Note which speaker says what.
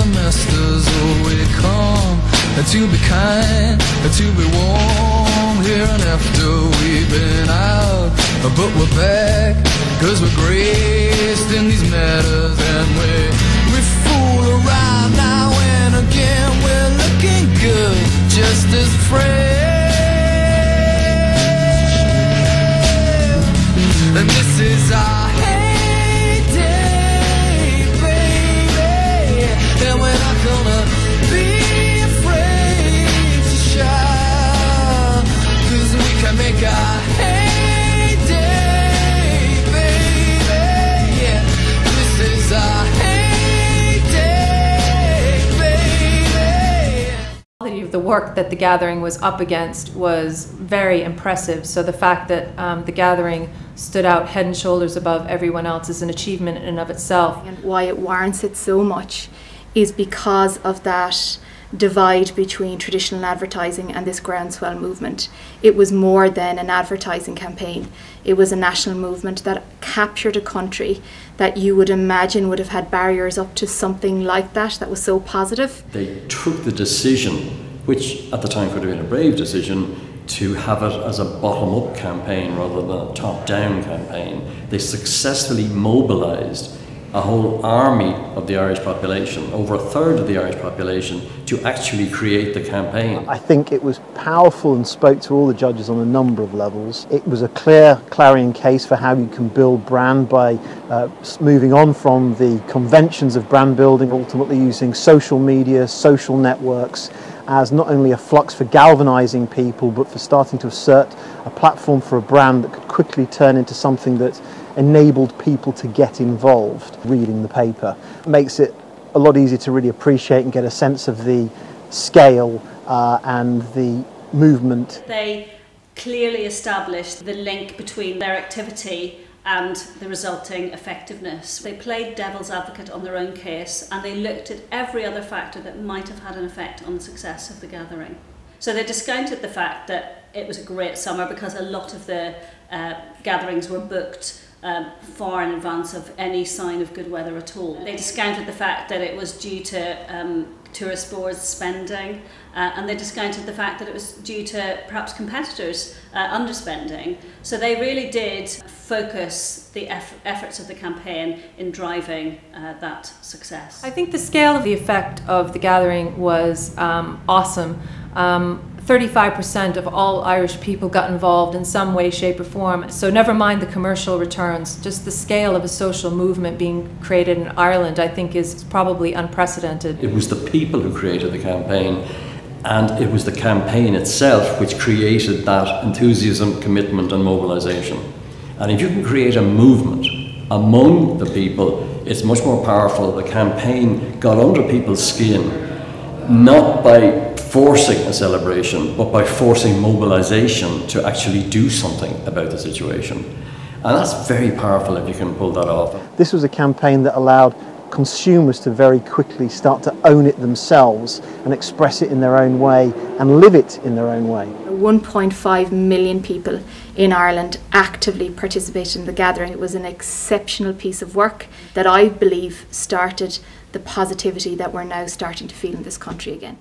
Speaker 1: semesters, oh, we come to be kind, to be warm here and after we've been out, but we're back, cause we're graced in these matters, and we fool around now and again, we're looking good, just as friends, and this is our heyday, baby, and we're not gonna be afraid to shine, cause we can make our heyday, baby, yeah, this is our heyday, baby.
Speaker 2: The work that the Gathering was up against was very impressive, so the fact that the Gathering stood out head and shoulders above everyone else is an achievement in and of itself.
Speaker 3: And why it warrants it so much is because of that divide between traditional advertising and this groundswell movement. It was more than an advertising campaign. It was a national movement that captured a country that you would imagine would have had barriers up to something like that was so positive.
Speaker 4: They took the decision, which at the time could have been a brave decision, to have it as a bottom-up campaign rather than a top-down campaign. They successfully mobilised a whole army of the Irish population, over a third of the Irish population, to actually create the campaign.
Speaker 5: I think it was powerful and spoke to all the judges on a number of levels. It was a clear clarion case for how you can build brand by moving on from the conventions of brand building, ultimately using social media, social networks, as not only a flux for galvanising people, but for starting to assert a platform for a brand that could quickly turn into something that enabled people to get involved. Reading the paper makes it a lot easier to really appreciate and get a sense of the scale and the movement.
Speaker 6: They clearly established the link between their activity and the resulting effectiveness. They played devil's advocate on their own case, and they looked at every other factor that might have had an effect on the success of the Gathering. So they discounted the fact that it was a great summer because a lot of the gatherings were booked far in advance of any sign of good weather at all. They discounted the fact that it was due to tourist boards spending, and they discounted the fact that it was due to perhaps competitors underspending. So they really did focus the efforts of the campaign in driving that success.
Speaker 2: I think the scale of the effect of the Gathering was awesome. 35% of all Irish people got involved in some way, shape or form. So never mind the commercial returns, just the scale of a social movement being created in Ireland I think is probably unprecedented.
Speaker 4: It was the people who created the campaign, and it was the campaign itself which created that enthusiasm, commitment and mobilisation. And if you can create a movement among the people, it's much more powerful. The campaign got under people's skin, not by forcing a celebration, but by forcing mobilisation to actually do something about the situation. And that's very powerful if you can pull that off.
Speaker 5: This was a campaign that allowed consumers to very quickly start to own it themselves and express it in their own way and live it in their own way.
Speaker 3: 1.5 million people in Ireland actively participated in the Gathering. It was an exceptional piece of work that I believe started the positivity that we're now starting to feel in this country again.